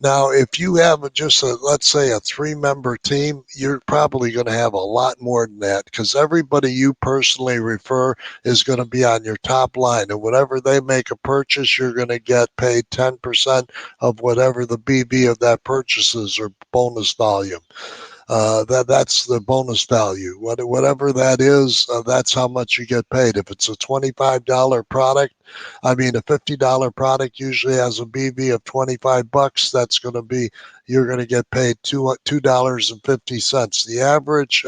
Now, if you have let's say a three-member team, you're probably going to have a lot more than that because everybody you personally refer is going to be on your top line, and whatever they make a purchase, you're going to get paid 10% of whatever the BV of that purchase is or bonus volume. That's the bonus value. Whatever that is, that's how much you get paid. If it's a $25 product, I mean a $50 product usually has a BV of 25 bucks. You're going to get paid $2.50. The average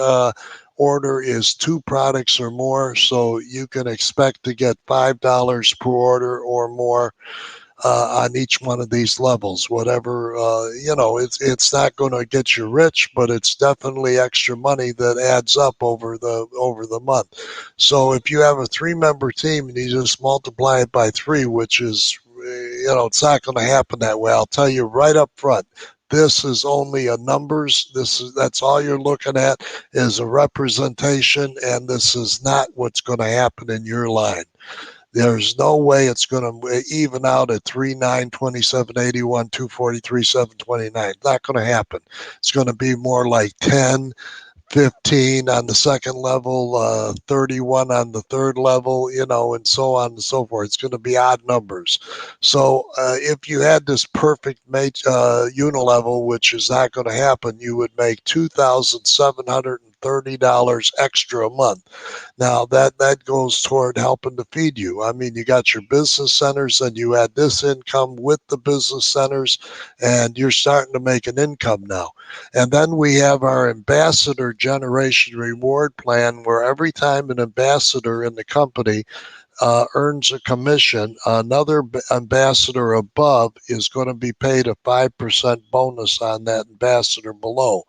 order is two products or more, so you can expect to get $5 per order or more on each one of these levels. Whatever it's not going to get you rich, but it's definitely extra money that adds up over the month. So if you have a three-member team and you just multiply it by three, which is it's not going to happen that way. I'll tell you right up front. This is only a numbers. That's all you're looking at is a representation, and this is not what's going to happen in your line. There's no way it's going to even out at 3.9, 27.81, 243, 729. Not going to happen. It's going to be more like 10, 15 on the second level, 31 on the third level, and so on and so forth. It's going to be odd numbers. So if you had this perfect unilevel, which is not going to happen, you would make $2,730 extra a month. Now that goes toward helping to feed you. I mean, you got your business centers, and you add this income with the business centers, and you're starting to make an income now. And then we have our ambassador generation reward plan, where every time an ambassador in the company earns a commission, another ambassador above is going to be paid a 5% bonus on that ambassador below.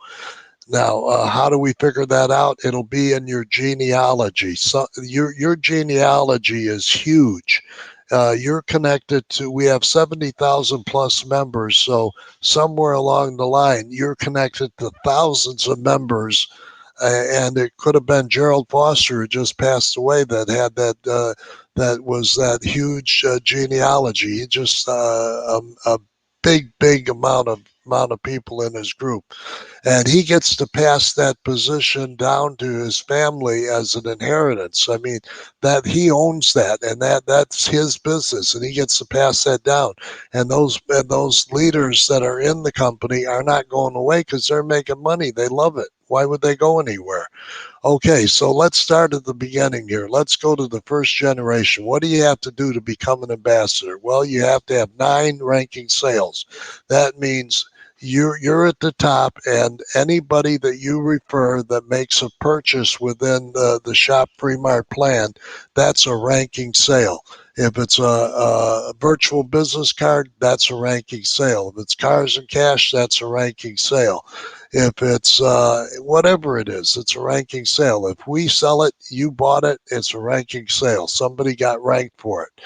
Now, how do we figure that out? It'll be in your genealogy. So your genealogy is huge. You're connected to, we have 70,000 plus members. So somewhere along the line, you're connected to thousands of members. And it could have been Gerald Foster, who just passed away, that had that was that huge genealogy. He just a big amount of people in his group, and he gets to pass that position down to his family as an inheritance. I mean, that he owns that, and that's his business, and he gets to pass that down. And those leaders that are in the company are not going away because they're making money. They love it. Why would they go anywhere? Okay, so let's start at the beginning here. Let's go to the first generation. What do you have to do to become an ambassador? Well, you have to have 9 ranking sales. That means you're at the top, and anybody that you refer that makes a purchase within the Shop Free Mart plan, that's a ranking sale. If it's a virtual business card, that's a ranking sale. If it's cars and cash, that's a ranking sale. If it's whatever it is, it's a ranking sale. If we sell it, you bought it, it's a ranking sale. Somebody got ranked for it.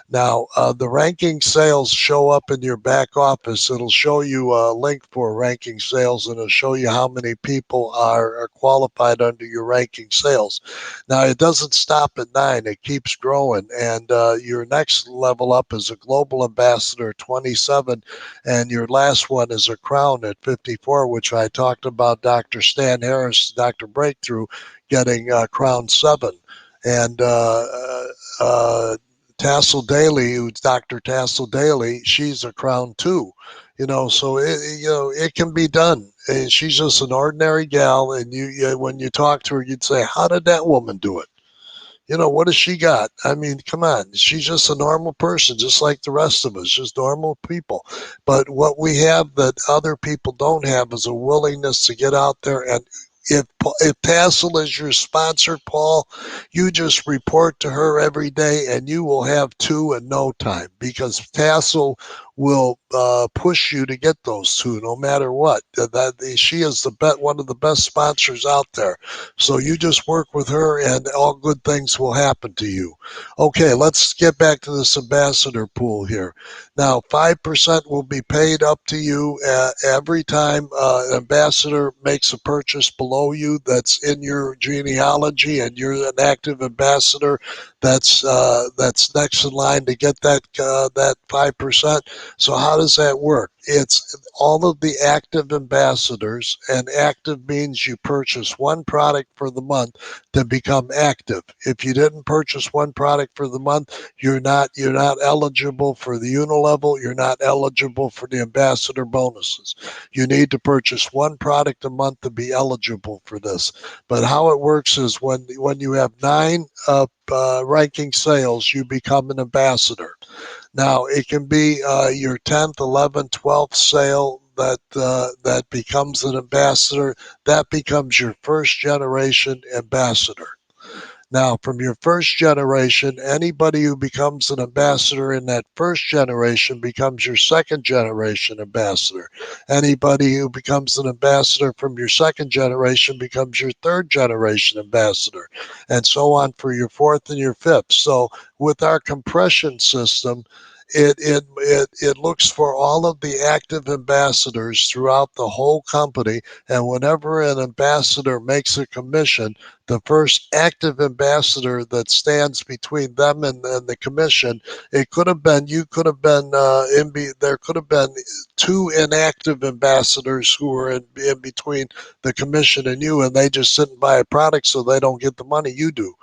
Now, the ranking sales show up in your back office. It'll show you a link for ranking sales, and it'll show you how many people are qualified under your ranking sales. Now, it doesn't stop at 9. It keeps growing, and your next level up is a global ambassador, 27, and your last one is a crown at 54, which I talked about Dr. Stan Harris, Dr. Breakthrough, getting crown 7. And Tassel Daly, who's Dr. Tassel Daly, she's a crown too. So it can be done. And she's just an ordinary gal, and when you talk to her, you'd say, "How did that woman do it? What has she got?" I mean, come on. She's just a normal person, just like the rest of us, just normal people. But what we have that other people don't have is a willingness to get out there. And if Tassel is your sponsor, Paul, you just report to her every day, and you will have 2 in no time, because Tassel will push you to get those 2 no matter what. She is one of the best sponsors out there. So you just work with her, and all good things will happen to you. Okay, let's get back to this ambassador pool here. Now, 5% will be paid up to you every time an ambassador makes a purchase below you that's in your genealogy, and you're an active ambassador. That's next in line to get that 5%. So how does that work? It's all of the active ambassadors, and active means you purchase one product for the month to become active. If you didn't purchase one product for the month, you're not eligible for the unilevel. You're not eligible for the ambassador bonuses. You need to purchase one product a month to be eligible for this. But how it works is when you have 9 ranking sales, you become an ambassador. Now, it can be your 10th, 11th, 12th sale that becomes an ambassador. That becomes your first generation ambassador. Now, from your first generation, anybody who becomes an ambassador in that first generation becomes your second generation ambassador. Anybody who becomes an ambassador from your second generation becomes your third generation ambassador, and so on for your fourth and your fifth. So with our compression system, it looks for all of the active ambassadors throughout the whole company, and whenever an ambassador makes a commission, the first active ambassador that stands between them and the commission, it could have been you could have been there could have been two inactive ambassadors who were in between the commission and you, and they just sit and buy a product so they don't get the money you do.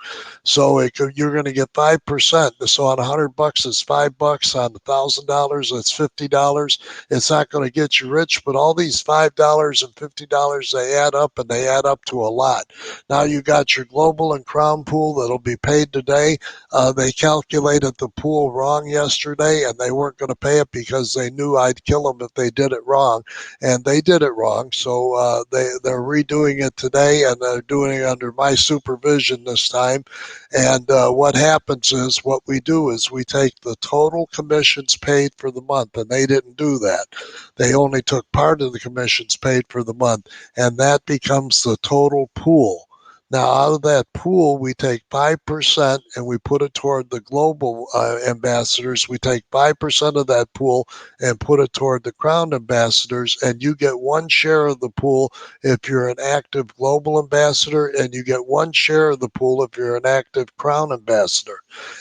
So you're going to get 5%. So on $100, it's $5. On $1,000, it's $50. It's not going to get you rich, but all these $5 and $50 they add up, and they add up to a lot. Now you got your global and crown pool that'll be paid today. They calculated the pool wrong yesterday, and they weren't going to pay it because they knew I'd kill them if they did it wrong, and they did it wrong. So they're redoing it today, and they're doing it under my supervision this time. And what happens is what we do is we take the total commissions paid for the month, and they didn't do that. They only took part of the commissions paid for the month, and that becomes the total pool. Now, out of that pool, we take 5% and we put it toward the global ambassadors. We take 5% of that pool and put it toward the crown ambassadors, and you get one share of the pool if you're an active global ambassador, and you get one share of the pool if you're an active crown ambassador.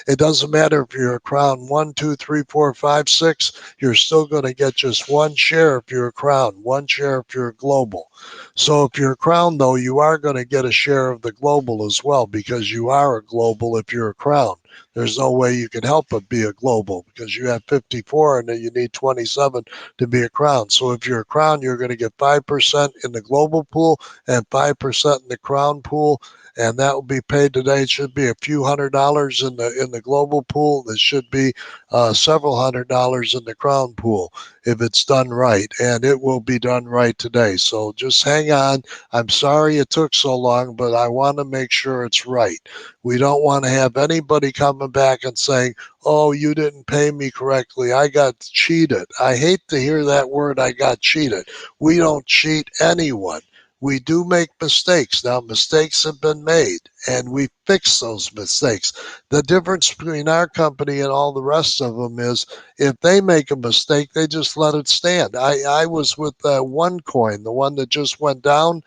It doesn't matter if you're a crown 1, 2, 3, 4, 5, 6, you're still going to get just one share if you're a crown, one share if you're a global. So if you're a crown, though, you are going to get a share of the global as well, because you are a global if you're a crown. There's no way you can help but be a global, because you have 54 and then you need 27 to be a crown. So if you're a crown, you're going to get 5% in the global pool and 5% in the crown pool, and that will be paid today. It should be a few $100s in the global pool. It should be several $100s in the crown pool if it's done right, and it will be done right today. So just hang on. I'm sorry it took so long, but I want to make sure it's right. We don't want to have anybody coming back and saying, oh, you didn't pay me correctly. I got cheated. I hate to hear that word, I got cheated. We don't cheat anyone. We do make mistakes. Now, mistakes have been made, and we fix those mistakes. The difference between our company and all the rest of them is if they make a mistake, they just let it stand. I was with OneCoin, the one that just went down.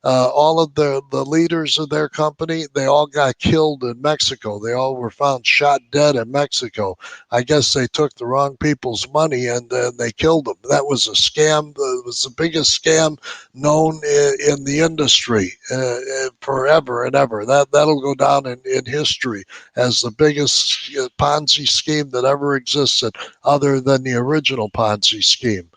All of the leaders of their company, they all got killed in Mexico. They all were found shot dead in Mexico. I guess they took the wrong people's money and they killed them. That was a scam. It was the biggest scam known in the industry forever and ever. That'll go down in history as the biggest Ponzi scheme that ever existed, other than the original Ponzi scheme.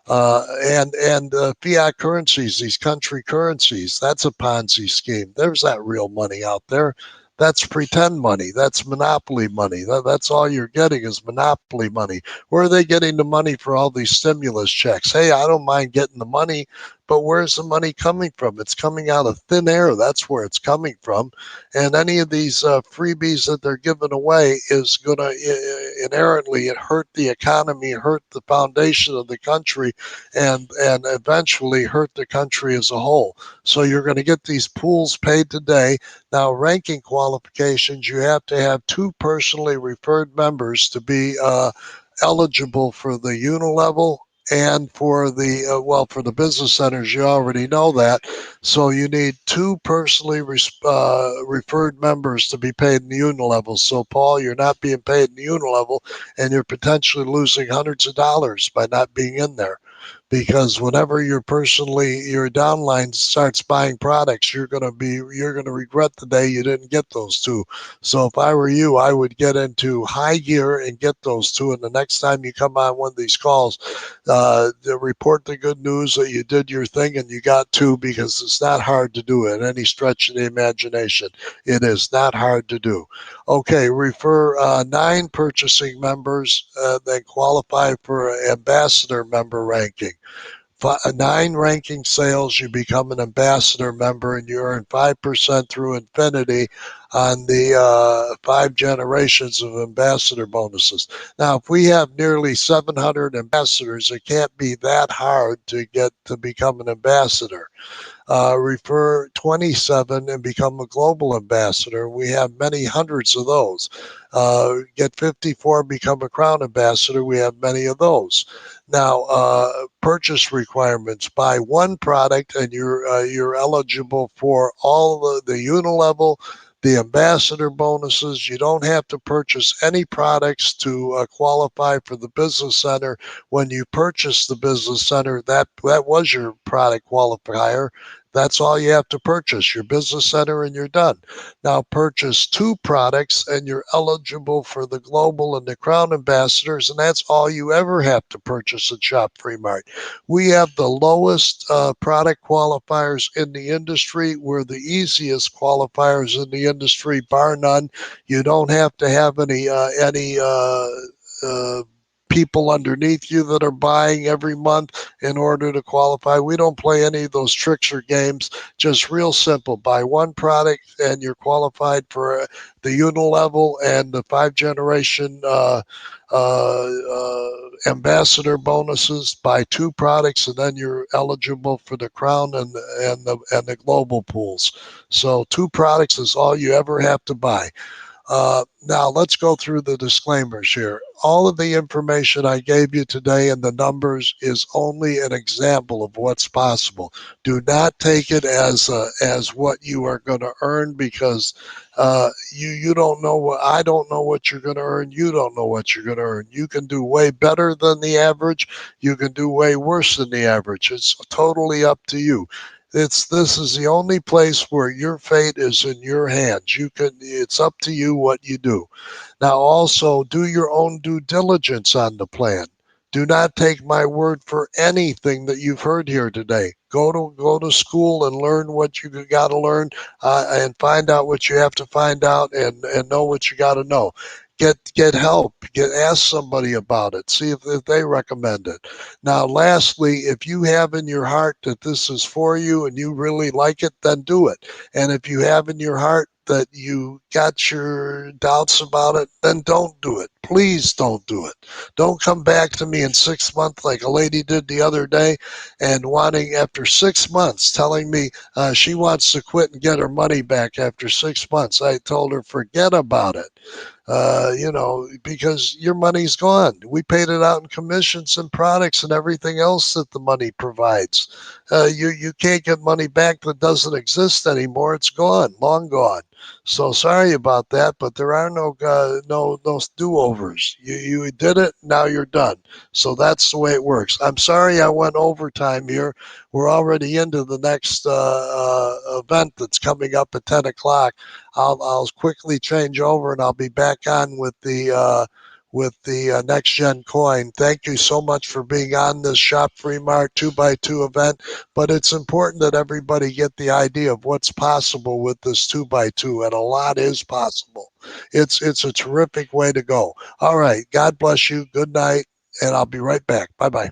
And fiat currencies, these country currencies, that's a Ponzi scheme. There's not real money out there. That's pretend money. That's monopoly money. That's all you're getting is monopoly money. Where are they getting the money for all these stimulus checks? Hey, I don't mind getting the money, but where's the money coming from? It's coming out of thin air. That's where it's coming from. And any of these freebies that they're giving away is going to inherently hurt the economy, hurt the foundation of the country, and eventually hurt the country as a whole. So you're going to get these pools paid today. Now, ranking qualifications, you have to have two personally referred members to be eligible for the unilevel and for the for the business centers. You already know that. So you need two personally referred members to be paid in the unilevel. So Paul, you're not being paid in the unilevel, and you're potentially losing hundreds of dollars by not being in there, because whenever your downline starts buying products, you're going to regret the day you didn't get those two. So if I were you, I would get into high gear and get those two, and the next time you come on one of these calls, report the good news that you did your thing and you got two, because it's not hard to do it in any stretch of the imagination. It is not hard to do. Okay, refer 9 purchasing members, then qualify for ambassador member ranking. 9 ranking sales, you become an ambassador member, and you earn 5% through infinity on the 5 generations of ambassador bonuses. Now, if we have nearly 700 ambassadors, it can't be that hard to get to become an ambassador. Refer 27 and become a global ambassador. We have many hundreds of those. Get 54, become a crown ambassador. We have many of those. Now, purchase requirements: buy one product, and you're eligible for all the unilevel, the ambassador bonuses. You don't have to purchase any products to qualify for the business center. When you purchase the business center, that was your product qualifier. That's all you have to purchase, your business center, and you're done. Now purchase 2 products and you're eligible for the global and the crown ambassadors, and that's all you ever have to purchase at Shop Free Mart. We have the lowest product qualifiers in the industry. We're the easiest qualifiers in the industry, bar none. You don't have to have any people underneath you that are buying every month in order to qualify. We don't play any of those tricks or games. Just real simple. Buy one product and you're qualified for the unilevel and the 5 generation ambassador bonuses. Buy 2 products and then you're eligible for the crown and the global pools. So 2 products is all you ever have to buy. Now, let's go through the disclaimers here. All of the information I gave you today and the numbers is only an example of what's possible. Do not take it as what you are going to earn, because you don't know what I don't know what you're going to earn. You don't know what you're going to earn. You can do way better than the average. You can do way worse than the average. It's totally up to you. This is the only place where your fate is in your hands. It's up to you what you do. Now also do your own due diligence on the plan. Do not take my word for anything that you've heard here today. Go to school and learn what you got to learn, and find out what you have to find out, and know what you got to know. Get help. Ask somebody about it. See if they recommend it. Now, lastly, if you have in your heart that this is for you and you really like it, then do it. And if you have in your heart that you got your doubts about it, then don't do it. Please don't do it. Don't come back to me in 6 months like a lady did the other day, and wanting, after 6 months, telling me she wants to quit and get her money back after 6 months. I told her, forget about it. Because your money's gone. We paid it out in commissions and products and everything else that the money provides. You can't get money back that doesn't exist anymore. It's gone, long gone. So sorry about that, but there are no do-overs. You did it, now you're done. So that's the way it works. I'm sorry I went overtime here. We're already into the next event that's coming up at 10 o'clock. I'll quickly change over and I'll be back on with the next gen coin. Thank you so much for being on this Shop Free Mart 2x2 event. But it's important that everybody get the idea of what's possible with this 2x2, and a lot is possible. It's a terrific way to go. All right, God bless you. Good night, and I'll be right back. Bye bye.